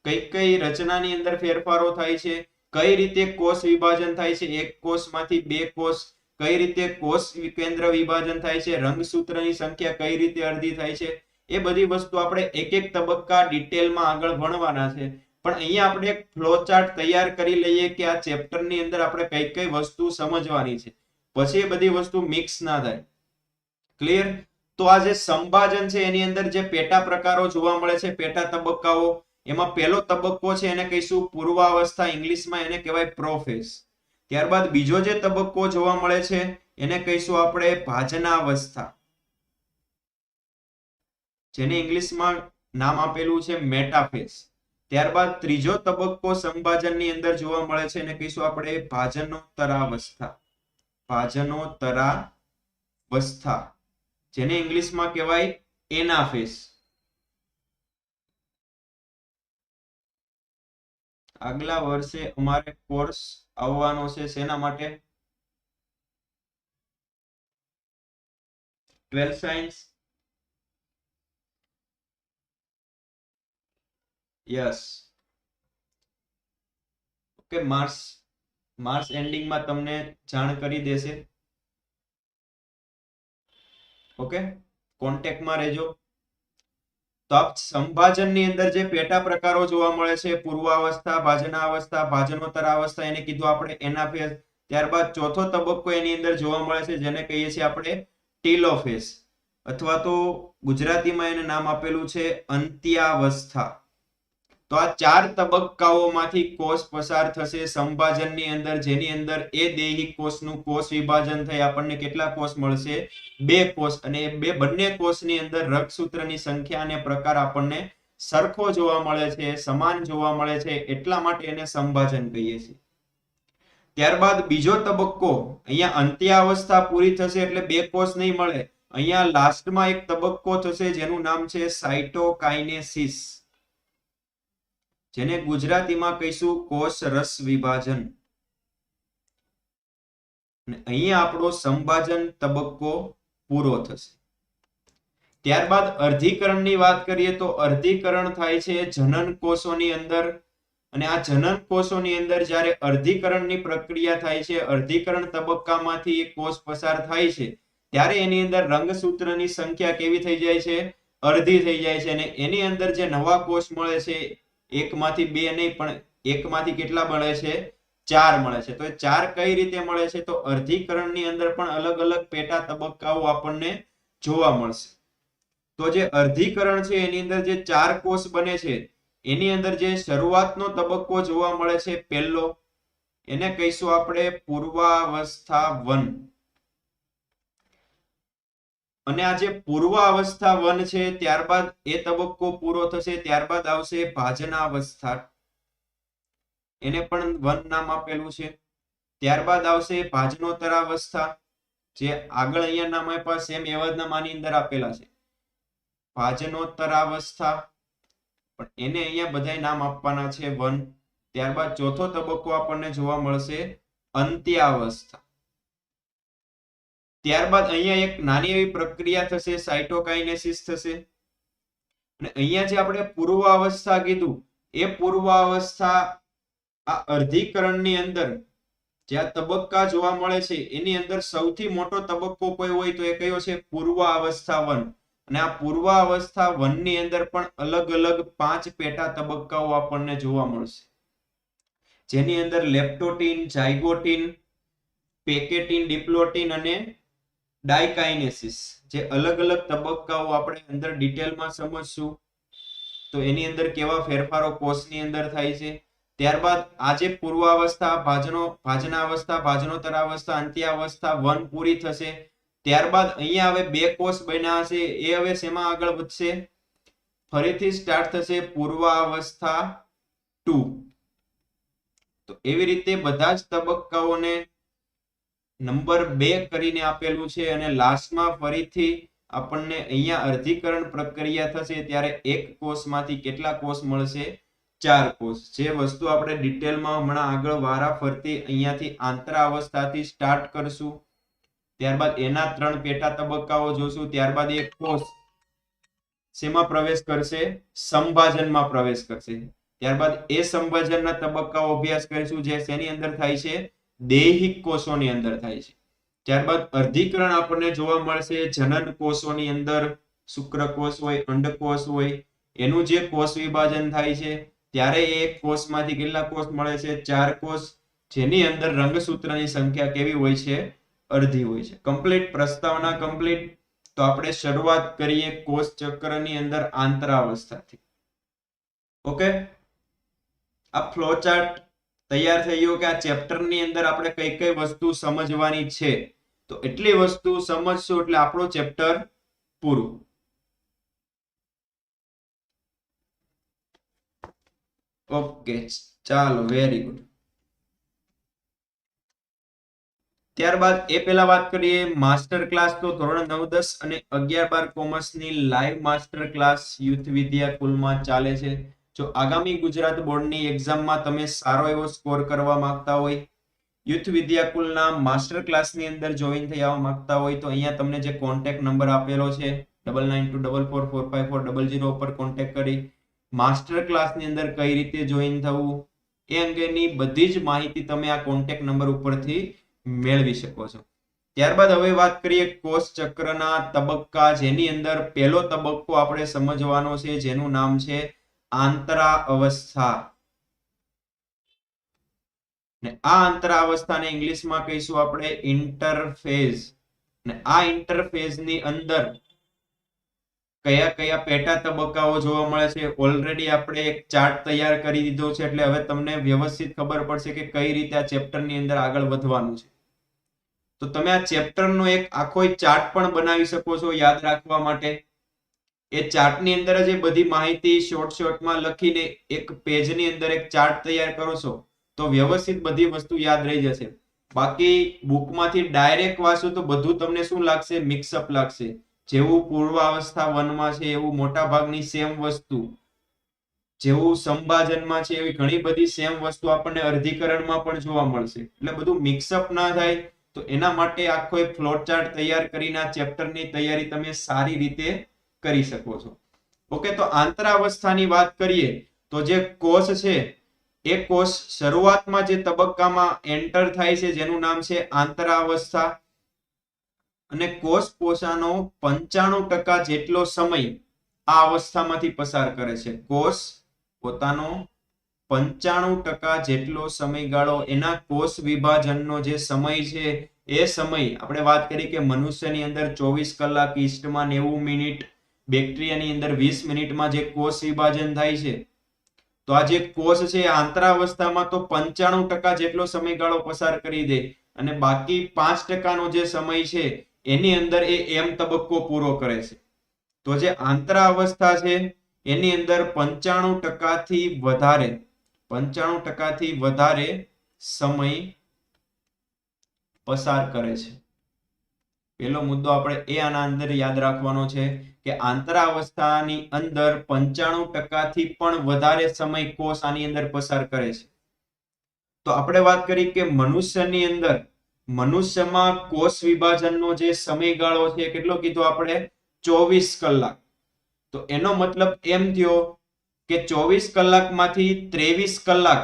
કઈ કઈ રચનાની અંદર ફેરફારો થાય છે, કઈ રીતે કોષ વિભાજન થાય છે, એક કોષમાંથી 2 કોષ, કઈ રીતે કોષ કેન્દ્ર વિભાજન થાય છે, રંગસૂત્રની સંખ્યા કઈ રીતે અડધી થાય છે, એ બધી વસ્તુ આપણે એક એક તબક્કા ડિટેલમાં આગળ ભણવાના છે. પણ અહીંયા આપણે એક ફ્લો ચાર્ટ તૈયાર કરી લઈએ કે આ ચેપ્ટરની અંદર આપણે કઈ કઈ વસ્તુ સમજવાની છે, પછી એ બધી વસ્તુ મિક્સ ના થાય. ક્લિયર? તો આ જે સંભાજન છે એની અંદર જે પેટા પ્રકારો જોવા મળે છે, પેટા તબક્કાઓ, એમાં પહેલો તબક્કો છે એને કહીશું પૂર્વાવસ્થા, ઇંગ્લિશમાં એને કહેવાય પ્રોફેઝ. ત્યારબાદ બીજો જે તબક્કો જોવા મળે છે એને કહીશું આપણે ભાજનાવસ્થા, જેને ઇંગ્લિશમાં નામ આપેલું છે મેટાફેઝ. ત્યારબાદ ત્રીજો તબક્કો સંભાજનની અંદર જોવા મળે છે એને કહીશું આપણે ભાજનોત્તરાવસ્થા, ભાજનોત્તરાવસ્થા, જેને ઇંગ્લિશમાં કહેવાય એનાફેઝ. આગલા વર્ષે અમારે કોર્સ આવવાનો છે શેના માટે? 12th science. Yes. Okay, March એન્ડિંગમાં તમને જાણ કરી દેશે. ઓકે, કોન્ટેક્ટમાં રહેજો. તો આપ સંભાજનની અંદર જે પેટા પ્રકારો જોવા મળે છે, પૂર્વાવસ્થા, ભાજનાવસ્થા, ભાજનોત્તરાવસ્થા, એને કીધું આપણે એનાફેઝ. ત્યારબાદ ચોથો તબક્કો એની અંદર જોવા મળે છે જેને કહીએ છીએ આપણે ટીલોફેઝ, અથવા તો ગુજરાતીમાં એને નામ આપેલું છે અંત્યાવસ્થા. તો આ 4 તબક્કાઓમાંથી કોષ પસાર થશે સંભાજનની અંદર, જેની અંદર એ દેહી કોષનું કોષ વિભાજન થઈ આપણને કેટલા કોષ મળશે? 2 કોષ. અને એ બંને કોષની અંદર રંગસૂત્રની સંખ્યા અને પ્રકાર આપણને સરખો જોવા મળે છે, સમાન જોવા મળે છે, એટલા માટે એને સંભાજન કહીએ છીએ. ત્યારબાદ બીજો તબક્કો, અહીંયા અંત્યાવસ્થા પૂરી થશે એટલે 2 કોષ નહીં મળે, અહીંયા લાસ્ટમાં એક તબક્કો થશે જેનું નામ છે સાઇટોકાઇનેસિસ, જેને ગુજરાતીમાં કહીશું કોષ રસ વિભાજન. અને અહીંયા આપણો સંભાજન તબક્કો પૂરો થશે. ત્યારબાદ અર્ધીકરણની વાત કરીએ તો અર્ધીકરણ થાય છે જનન કોષોની અંદર. અને આ જનન કોષોની અંદર જ્યારે અર્ધીકરણની પ્રક્રિયા થાય છે, અર્ધીકરણ તબક્કામાંથી એક કોષ પસાર થાય છે, ત્યારે એની અંદર રંગસૂત્રની સંખ્યા કેવી થઈ જાય છે? અડધી થઈ જાય છે. અને એની અંદર જે નવા કોષ મળે છે, એકમાંથી 2 નહીં પણ એકમાંથી કેટલા મળે છે? 4 મળે છે. તો એ 4 કઈ રીતે મળે છે? તો અર્ધીકરણની અંદર પણ અલગ અલગ પેટા તબક્કાઓ આપણને જોવા મળશે. તો જે અર્ધીકરણ છે એની અંદર જે 4 કોષ બને છે, એની અંદર જે શરૂઆતનો તબક્કો જોવા મળે છે પહેલો, એને કહીશું આપણે પૂર્વાવસ્થા 1. અને આ જે પૂર્વાવસ્થા 1 છે, ત્યારબાદ એ તબક્કો પૂરો થશે, ત્યારબાદ આવશે ભાજનાવસ્થા, એને પણ 1 નામ આપેલું છે. ત્યારબાદ આવશે ભાજનોત્તરાવસ્થા, જે આગળ અહીંયા નામ આપ્યા સેમ એવા જ નામ આની અંદર આપેલા છે, ભાજનોત્તરાવસ્થા, પણ એને અહીંયા બધાય નામ આપવાના છે 1. ત્યારબાદ ચોથો તબક્કો આપણને જોવા મળશે અંત્યાવસ્થા. ત્યારબાદ અહીંયા એક નાની એવી પ્રક્રિયા થશે, સાઇટોકાઇનેસિસ થશે. અને અહીંયા જે આપણે પૂર્વાવસ્થા કીધું, એ પૂર્વાવસ્થા આ અર્ધીકરણની અંદર જે આ તબક્કા જોવા મળે છે એની અંદર સૌથી મોટો તબક્કો કોઈ હોય તો એ કયો છે? પૂર્વાવસ્થા 1. અને આ પૂર્વાવસ્થા 1 ની અંદર પણ અલગ અલગ 5 પેટા તબક્કાઓ આપણને જોવા મળશે, જેની અંદર લેપ્ટોટીન, ઝાયગોટીન, પેકેટીન, ડિપ્લોટીન અને ડાયકાઇનેસિસ, જે અલગ અલગ તબક્કાઓ આપણે અંદર ડિટેલમાં સમજશું. તો એની અંદર કેવા ફેરફારો કોષની અંદર થાય છે. ત્યારબાદ આજે પૂર્વાવસ્થા, ભાજનાવસ્થા, ભાજનોત્તરાવસ્થા, અંત્યાવસ્થા 1 પૂરી થશે. ત્યારબાદ અહીંયા હવે 2 કોષ બન્યા હશે, એ હવે શેમાં આગળ વધશે? ફરીથી સ્ટાર્ટ થશે પૂર્વાવસ્થા 2. તો એવી રીતે બધા જ તબક્કાઓને નંબર 2 કરીને આપેલું છે. અને લાસ્ટમાં ફરીથી આપણને અહીંયા અર્ધીકરણ પ્રક્રિયા થશે ત્યારે એક કોષમાંથી કેટલા કોષ મળશે? ચાર કોષ. જે વસ્તુ આપણે ડિટેલમાં હમણાં આગળ વારા ફરતી અહીંયાથી આંતરાવસ્થાથી સ્ટાર્ટ કરશું, ત્યારબાદ એના 3 પેટા તબક્કાઓ જોશું, ત્યારબાદ એક કોષ શેમાં પ્રવેશ કરશે? સંભાજનમાં પ્રવેશ કરશે. ત્યારબાદ એ સંભાજનના તબક્કાઓ અભ્યાસ કરીશું, જે શેની અંદર થાય છે? દૈહિક કોષોની અંદર થાય છે. ત્યારબાદ અર્ધીકરણ આપણને જોવા મળશે જનન કોષોની અંદર, શુક્રકોષ હોય, અંડકોષ હોય, એનું જે કોષ વિભાજન થાય છે ત્યારે એક કોષમાંથી કેટલા કોષ મળે છે? 4 કોષ, જેની અંદર રંગસૂત્રની સંખ્યા કેવી હોય છે? અડધી હોય છે. કમ્પ્લીટ પ્રસ્તાવના કમ્પ્લીટ. તો આપણે શરૂઆત કરીએ કોષ ચક્રની અંદર આંતરાવસ્થાથી. ઓકે, આ ફ્લો ચાર્ટ તૈયાર થઈ ગયો કે આ ચેપ્ટરની અંદર આપણે કઈ કઈ વસ્તુ સમજવાની છે. તો એટલી વસ્તુ સમજશું એટલે આપણો ચેપ્ટર પૂરું. ઓકે, ચાલો, વેરી ગુડ. ત્યારબાદ એ પહેલા વાત કરીએ માસ્ટર ક્લાસ. તો ધોરણ 9, 10 અને 11, 12 કોમર્સની લાઈવ માસ્ટર ક્લાસ યુથ વિદ્યા કુલમાં ચાલે છે. જો આગામી ગુજરાત બોર્ડની એક્ઝામમાં તમે સારો એવો સ્કોર કરવા માંગતા હોય, યુથ વિદ્યા કુલના માસ્ટર ક્લાસની અંદર જોઈન થવા માંગતા હોય, તો અહીંયા તમને જે કોન્ટેક્ટ નંબર આપેલો છે 9924445400 પર કોન્ટેક્ટ કરી માસ્ટર ક્લાસની અંદર કઈ રીતે જોઈન થવું એ અંગેની બધી જ માહિતી તમે આ કોન્ટેક્ટ નંબર ઉપરથી મેળવી શકો છો. ત્યારબાદ હવે વાત કરીએ કોષ ચક્રના તબક્કા, જેની અંદર પહેલો તબક્કો આપણે સમજવાનો છે, જેનું નામ છે આંતરાવસ્થા. ને આ આંતરાવસ્થાને ઇંગ્લિશમાં કહીશું આપણે ઇન્ટરફેઝ. ને આ ઇન્ટરફેઝની અંદર કયા કયા પેટા તબક્કાઓ જોવા મળે છે? ઓલરેડી આપણે એક ચાર્ટ તૈયાર કરી દીધો છે, એટલે હવે તમને વ્યવસ્થિત ખબર પડશે કે કઈ રીતે આ ચેપ્ટરની અંદર આગળ વધવાનું છે. તો તમે આ ચેપ્ટરનો એક આખો ચાર્ટ પણ બનાવી શકો છો યાદ રાખવા માટે. એ ચાર્ટની અંદર જ બધી માહિતી શોર્ટમાં લખીને એક પેજની અંદર એક ચાર્ટ તૈયાર કરો છો તો વ્યવસ્થિત બધી વસ્તુ યાદ રહી જશે. બાકી બુકમાંથી ડાયરેક્ટ વાંચો તો બધું તમને શું લાગશે? મિક્સઅપ લાગશે. જેવું પૂર્વાવસ્થા 1 માં છે એવું મોટા ભાગની સેમ વસ્તુ, જેવું સંભાજનમાં છે એવી ઘણી બધી સેમ વસ્તુ આપણને અર્ધીકરણમાં પણ જોવા મળશે. એટલે બધું મિક્સઅપ ના થાય તો એના માટે આખો એક ફ્લો ચાર્ટ તૈયાર કરીને આ ચેપ્ટરની તૈયારી તમે સારી રીતે કરી શકો છો. ઓકે, તો આંતરાવસ્થાની વાત કરીએ તો જે કોષ છે એ કોષ શરૂઆતમાં જે તબક્કામાં એન્ટર થાય છે જેનું નામ છે આંતરાવસ્થા. અને કોષ પોતાનો 95% જેટલો સમય આ અવસ્થામાંથી પસાર કરે છે. કોષ પોતાનો 95% જેટલો સમયગાળો એના કોષ વિભાજનનો જે સમય છે એ સમય આપણે વાત કરી કે મનુષ્યની અંદર 24 કલાક, ઈસ્ટમાં 90 મિનિટ, બેક્ટેરિયાની અંદર 20 મિનિટમાં જે કોષ વિભાજન થાય છે. તો આ જે કોષ છે આંતરાવસ્થામાં તો 95% જેટલો સમયગાળો પસાર કરી દે અને બાકી 5% નો જે સમય છે એની અંદર એ એમ તબક્કો પૂરો કરે છે. તો જે આંતરાવસ્થા છે એની અંદર 95% થી વધારે સમય પસાર કરે છે. પહેલો મુદ્દો આપણે એ આના અંદર યાદ રાખવાનો છે કે આંતરાવસ્થાની અંદર 95% થી પણ વધારે સમય કોષ આની અંદર પસાર કરે છે. તો આપણે વાત કરી કે મનુષ્યમાં કોષ વિભાજનનો જે સમયગાળો છે કેટલો કીધો આપણે? 24 કલાક. તો એનો મતલબ એમ થયો કે 24 કલાકમાંથી 23 કલાક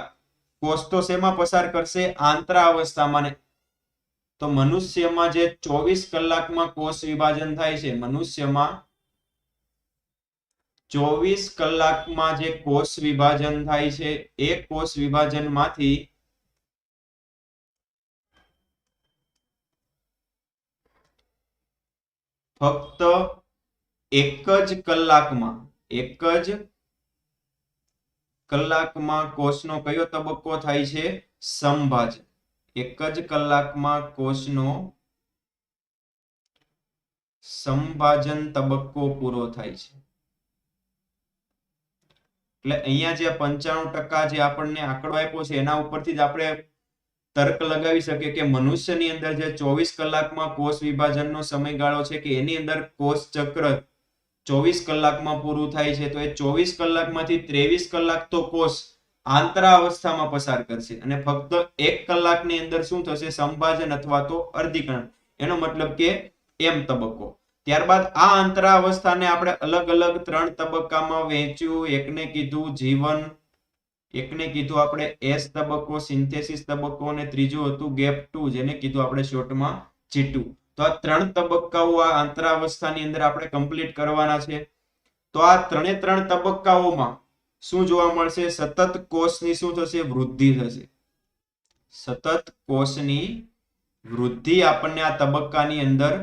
કોષ તો શેમાં પસાર કરશે? આંતરાવસ્થામાં. તો મનુષ્યમાં જે 24 કલાકમાં કોષ વિભાજન થાય છે, મનુષ્યમાં 24 કલાકમાં જે કોષ વિભાજન થાય છે એ કોષ વિભાજનમાંથી ફક્ત એક જ કલાકમાં કોષનો કયો તબક્કો થાય છે? સંભાજન. એક જ કલાકમાં કોષનો સંભાજન તબક્કો પૂરો થાય છે. એટલે અહીંયા જે 95% જે આપણને આંકડો આપ્યો છે એના ઉપરથી જ આપણે તર્ક લગાવી શકીએ કે મનુષ્યની અંદર જે 24 કલાકમાં કોષ વિભાજનનો સમયગાળો છે કે એની અંદર કોષ ચક્ર 24 કલાકમાં પૂરું થાય છે, તો એ 24 કલાકમાંથી 23 કલાક તો કોષ આંતરાવસ્થામાં પસાર કરશે અને ફક્ત 1 કલાકની અંદર શું થશે? સંભાજન અથવા તો અર્ધીકરણ. એનો મતલબ કે એમ તબક્કો. ત્યારબાદ આ આંતરાવસ્થાને આપણે અલગ અલગ 3 તબક્કામાં વહેંચ્યું. એકને કીધું જીવન, એકને કીધું આપણે એસ તબક્કો, સિન્થેસિસ તબક્કો, અને ત્રીજું હતું ગેપ 2, જેને કીધું આપણે શોર્ટમાં G2. તો આ 3 તબક્કાઓ આ આંતરાવસ્થાની અંદર આપણે કમ્પ્લીટ કરવાના છે. તો આ 3 તબક્કાઓમાં શું જોવા મળશે? સતત કોષની શું થશે? વૃદ્ધિ થશે. સતત કોષની વૃદ્ધિ આપણને આ તબક્કાની અંદર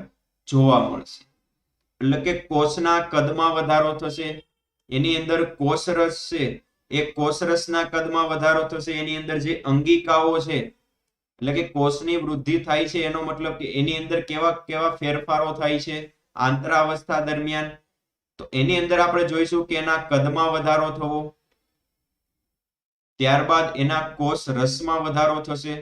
જોવા મળશે. એટલે કે કોષના કદમાં વધારો થશે, એની અંદર કોષરસ છે એ કોષરસના કદમાં વધારો થશે, એની અંદર જે અંગિકાઓ છે એટલે કે કોષની વૃદ્ધિ થાય છે એનો મતલબ કે એની અંદર કેવા કેવા ફેરફારો થાય છે આંતરાવસ્થા દરમિયાન. તો એની અંદર આપણે જોઈશું કે એના કદમાં વધારો થવો, ત્યારબાદ એના કોષ રસમાં વધારો થશે,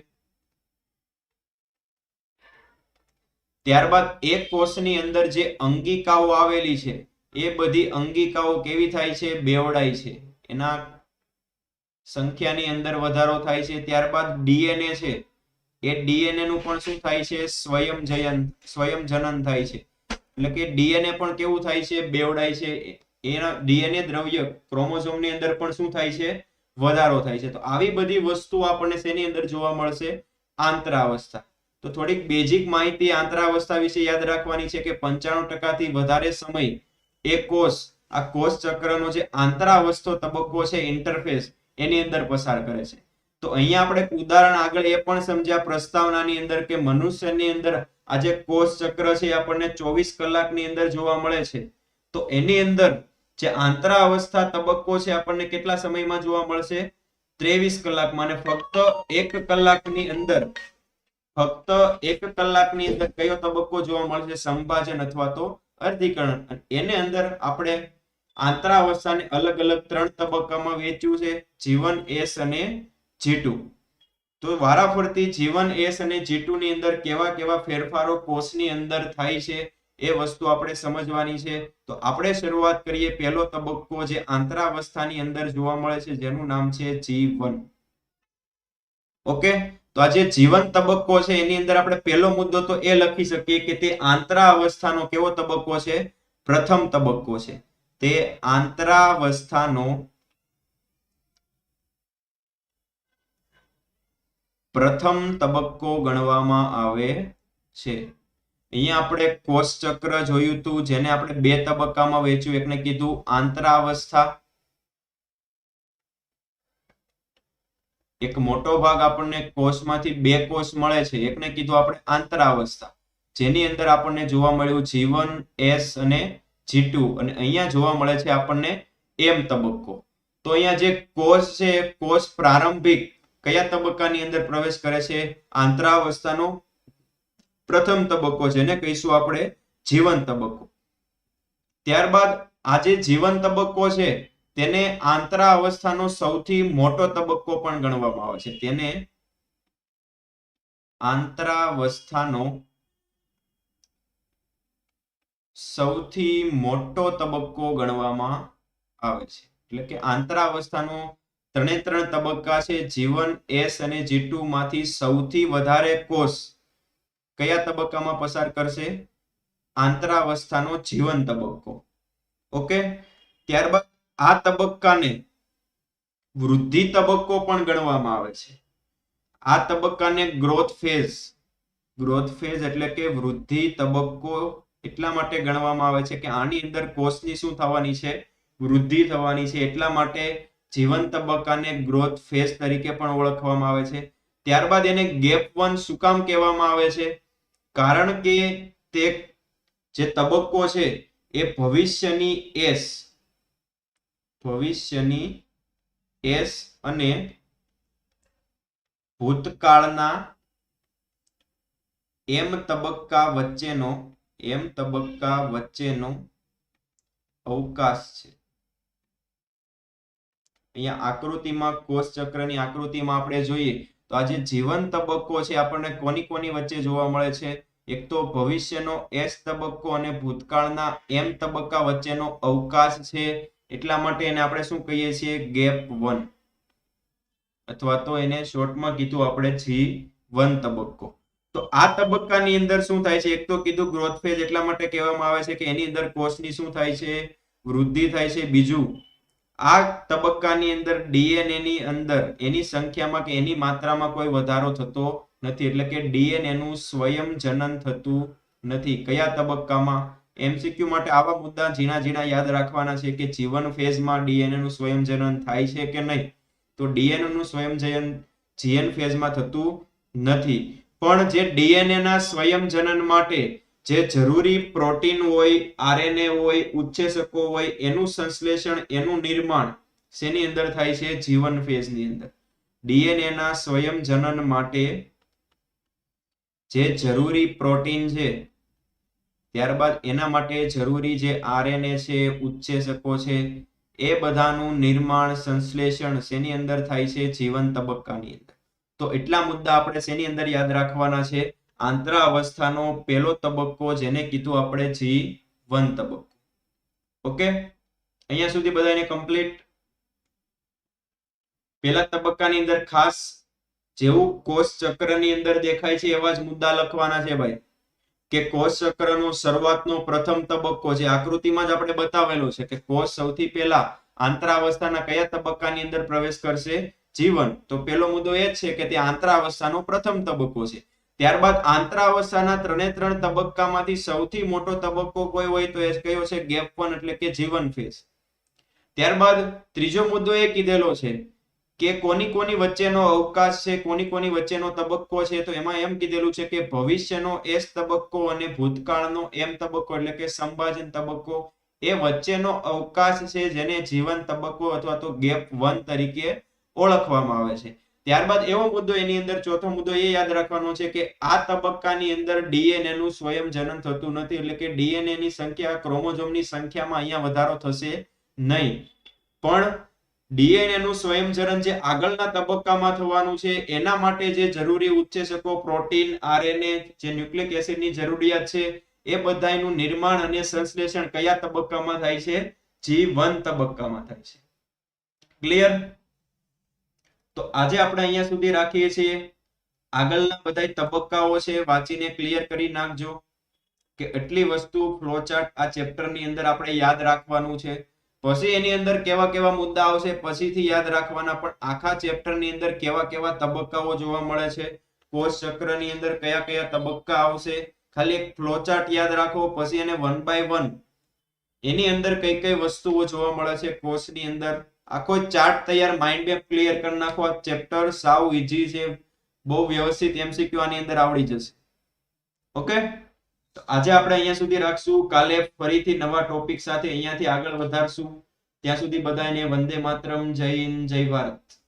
ત્યારબાદ એક કોષની અંદર જે અંગિકાઓ આવેલી છે એ બધી અંગિકાઓ કેવી થાય છે? બેવડાય છે, એના સંખ્યાની અંદર વધારો થાય છે. ત્યારબાદ ડીએનએ છે એ ડીએનએ નું પણ શું થાય છે? સ્વયંજનન થાય છે. એટલે કે ડીએનએ પણ કેવું થાય છે? બેવડાય છે. એના ડીએનએ દ્રવ્ય ક્રોમોસોમની અંદર પણ શું થાય છે? વધારો થાય છે. તો આવી બધી વસ્તુ આપણને શેની અંદર જોવા મળશે? આંતરાવસ્થા. તો થોડીક બેઝિક માહિતી આંતરાવસ્થા વિશે યાદ રાખવાની છે કે 95% થી વધારે સમય એ કોષ આ કોષ ચક્રનો જે આંતરાવસ્થો તબક્કો છે ઇન્ટરફેસ એની અંદર પસાર કરે છે. તો અહીંયા આપણે ઉદાહરણ આગળ એ પણ સમજ્યા પ્રસ્તાવનાની અંદર કે મનુષ્યની અંદર આ જે કોષ ચક્ર છે આપણને 24 કલાકની અંદર જોવા મળે છે. તો એની અંદર જે આંતરાવસ્થા તબક્કો છે આપણને કેટલા સમયમાં જોવા મળશે? 23 કલાકમાં. અને ફક્ત 1 કલાકની અંદર કયો તબક્કો જોવા મળશે? સંભાજન અથવા તો અર્ધીકરણ. એને અંદર આપણે આંતરાવસ્થાને અલગ અલગ 3 તબક્કામાં વહેંચ્યું છે, જીવન, એસ અને G2. તો વારાફરતી જીવન, એસ અને G2 ની અંદર કેવા કેવા ફેરફારો કોષની અંદર થાય છે એ વસ્તુ આપણે સમજવાની છે. તો આપણે શરૂઆત કરીએ પહેલો તબક્કો જે આંતરાવસ્થાની અંદર જોવા મળે છે જેનું નામ છે G1. ઓકે, તો આ જે જીવન તબક્કો છે એની અંદર આપણે પહેલો મુદ્દો તો એ લખી શકીએ કે તે આંતરાવસ્થાનો કેવો તબક્કો છે? પ્રથમ તબક્કો છે. તે આંતરાવસ્થાનો પ્રથમ તબક્કો ગણવામાં આવે છે. અહીંયા આપણે કોષ ચક્ર જોયું હતું જેને આપણે 2 તબક્કામાં વહેંચ્યું. એકને કીધું આંતરાવસ્થા, એક મોટો ભાગ આપણને કોષમાંથી 2 કોષ મળે છે, એકને કીધું આપણે આંતરાવસ્થા, જેની અંદર આપણને જોવા મળ્યું જીવન, એસ અને G2. અને અહીંયા જોવા મળે છે આપણને એમ તબક્કો. તો અહીંયા જે કોષ છે કોષ પ્રારંભિક કયા તબક્કાની અંદર પ્રવેશ કરે છે? આંતરાવસ્થાનો પ્રથમ તબક્કો, જેને કહીશું આપણે જીવન તબક્કો. ત્યારબાદ આ જે જીવન તબક્કો છે તેને આંતરાવસ્થાનો સૌથી મોટો તબક્કો પણ ગણવામાં આવે છે. તેને આંતરાવસ્થાનો સૌથી મોટો તબક્કો ગણવામાં આવે છે. એટલે કે આંતરાવસ્થાનો 3 તબક્કા છે, જીવન, એસ અને G2 માંથી સૌથી વધારે કોષ કયા તબક્કામાં પસાર કરશે? આંતરાવસ્થાનો જીવન તબક્કો. ઓકે, ત્યારબાદ આ તબક્કાને વૃદ્ધિ તબક્કો પણ ગણવામાં આવે છે. આ તબક્કાને ગ્રોથ ફેઝ એટલે કે વૃદ્ધિ તબક્કો એટલા માટે ગણવામાં આવે છે કે આની અંદર કોષની શું થવાની છે? વૃદ્ધિ થવાની છે. એટલા માટે જીવન તબક્કાને ગ્રોથ ફેઝ તરીકે પણ ઓળખવામાં આવે છે. ત્યારબાદ એને ગેપ 1 શું કામ કહેવામાં આવે છે? કારણ કે તે જે તબક્કો છે એ ભવિષ્યની એસ અને ભૂતકાળના એમ તબક્કા વચ્ચેનો અવકાશ છે. અહીંયા આકૃતિમાં કોષ ચક્રની આકૃતિમાં આપણે જોઈએ તો આ જે જીવન તબક્કો છે આપણને કોની વચ્ચે જોવા મળે છે? એક તો ભવિષ્યનો S તબક્કો અને ભૂતકાળના M તબક્કા વચ્ચેનો અવકાશ છે, એટલા માટે એને આપણે શું કહીએ છીએ? ગેપ 1, અથવા તો એને શોર્ટમાં કીધું આપણે G1 તબક્કો. તો આ તબક્કાની અંદર શું થાય છે? એક તો કીધું ગ્રોથ ફેઝ એટલા માટે કહેવામાં આવે છે કે એની અંદર કોષની શું થાય છે? વૃદ્ધિ થાય છે. બીજું, આ તબક્કાની અંદર ડીએનએ ની અંદર એની સંખ્યામાં કે એની માત્રામાં કોઈ વધારો થતો નથી, એટલે કે ડીએનએ નું સ્વયં જનન થતું નથી. કયા તબક્કામાં? એમસીક્યુ માટે આવા મુદ્દા ઝીણા ઝીણા યાદ રાખવાના છે કે જીવન ફેઝમાં ડીએનએ નું સ્વયં જનન થાય છે કે નહીં. તો ડીએનએ નું સ્વયં જનન જીએન ફેઝમાં થતું નથી. પણ જે ડીએનએ ના સ્વયં જનન માટે જે જરૂરી પ્રોટીન હોય, આરએનએ હોય, ઉત્સેચકો હોય, એનું સંશ્લેષણ, એનું નિર્માણ શેની અંદર થાય છે? જીવન ફેઝની અંદર. ડીએનએ ના સ્વયં જનન માટે જે જરૂરી પ્રોટીન છે, ત્યારબાદ એના માટે જરૂરી જે આરએનએ છે, ઉત્સેચકો છે, એ બધાનું નિર્માણ, સંશ્લેષણ શેની અંદર થાય છે? જીવન તબક્કાની અંદર. તો એટલા મુદ્દા આપણે શેની અંદર યાદ રાખવાના છે? આંતરાવસ્થાનો પહેલો તબક્કો, જેને કીધું આપણે G1 તબક્કો. ઓકે, અહીંયા સુધી બધાને કમ્પ્લીટ. પહેલા તબક્કાની અંદર ખાસ જેવું કોષ ચક્રની અંદર દેખાય છે એવા જ મુદ્દા લખવાના છે ભાઈ, કે કોષ ચક્રનો શરૂઆતનો પ્રથમ તબક્કો છે. આકૃતિમાં જ આપણે બતાવેલો છે કે કોષ સૌથી પહેલા આંતરાવસ્થાના કયા તબક્કાની અંદર પ્રવેશ કરશે? જીવન. તો પહેલો મુદ્દો એ જ છે કે તે આંતરાવસ્થાનો પ્રથમ તબક્કો છે. ત્યારબાદ આંતરાવસ્થાના 3 તબક્કામાંથી સૌથી મોટો તબક્કો કોઈ હોય તો એ કયો છે? ગેપ 1, એટલે કે જીવન ફેઝ. ત્યારબાદ ત્રીજો મુદ્દો એ કીધેલો છે કે કોની કોની વચ્ચેનો અવકાશ છે, કોની કોની વચ્ચેનો તબક્કો છે. તો એમાં એમ કીધેલું છે કે ભવિષ્યનો S તબક્કો અને ભૂતકાળનો M તબક્કો, એટલે કે સંભાજન તબક્કો, એ વચ્ચેનો અવકાશ છે, જેને જીવન તબક્કો અથવા તો ગેપ 1 તરીકે ઓળખવામાં આવે છે. ત્યારબાદ એવો મુદ્દો એની અંદર ચોથો મુદ્દો એ યાદ રાખવાનો છે કે આ તબક્કાની અંદર ડીએનએ નું સ્વયં જનન થતું નથી, એટલે કે ડીએનએ ની સંખ્યા, ક્રોમોઝોમની સંખ્યામાં અહીંયા વધારો થશે નહીં. પણ ડીએનએ નું સ્વયં જનન જે આગળના તબક્કામાં થવાનું છે, એના માટે જે જરૂરી ઉત્સેચકો, પ્રોટીન, આરએનએ, જે ન્યુક્લિક એસિડની જરૂરિયાત છે, એ બધાનું નિર્માણ અને સંશ્લેષણ કયા તબક્કામાં થાય છે? G1 તબક્કામાં થાય છે. ક્લિયર? તો આજે આપણે અહીંયા સુધી રાખીએ છીએ. આગળના બધા તબક્કાઓ છે વાંચીને ક્લિયર કરી નાખજો કે એટલી વસ્તુ ફ્લોચાર્ટ આ ચેપ્ટરની અંદર આપણે યાદ રાખવાનું છે. પછી એની અંદર કેવા કેવા મુદ્દા આવશે પછીથી યાદ રાખવાના, પણ આખા ચેપ્ટરની અંદર કેવા કેવા તબક્કાઓ જોવા મળે છે, કોષ ચક્રની અંદર કયા કયા તબક્કા આવશે, ખાલી એક ફ્લોચાર્ટ યાદ રાખો. પછી એને 1 by 1 એની અંદર કઈ કઈ વસ્તુઓ જોવા મળે છે કોષની અંદર, આખો ચાર્ટ તૈયાર, માઇન્ડ મેપ ક્લિયર કરી નાખો. આ ચેપ્ટર સાવ ઈઝી છે, બહુ વ્યવસ્થિત એમસીક્યુ આની અંદર આવડી જશે. ઓકે, તો આજે આપણે અહીંયા સુધી રાખશું. કાલે ફરીથી નવા ટોપિક સાથે અહીંયાથી આગળ વધારશું. ત્યાં સુધી બધાને વંદે માતરમ, જય હિન્દ, જય ભારત.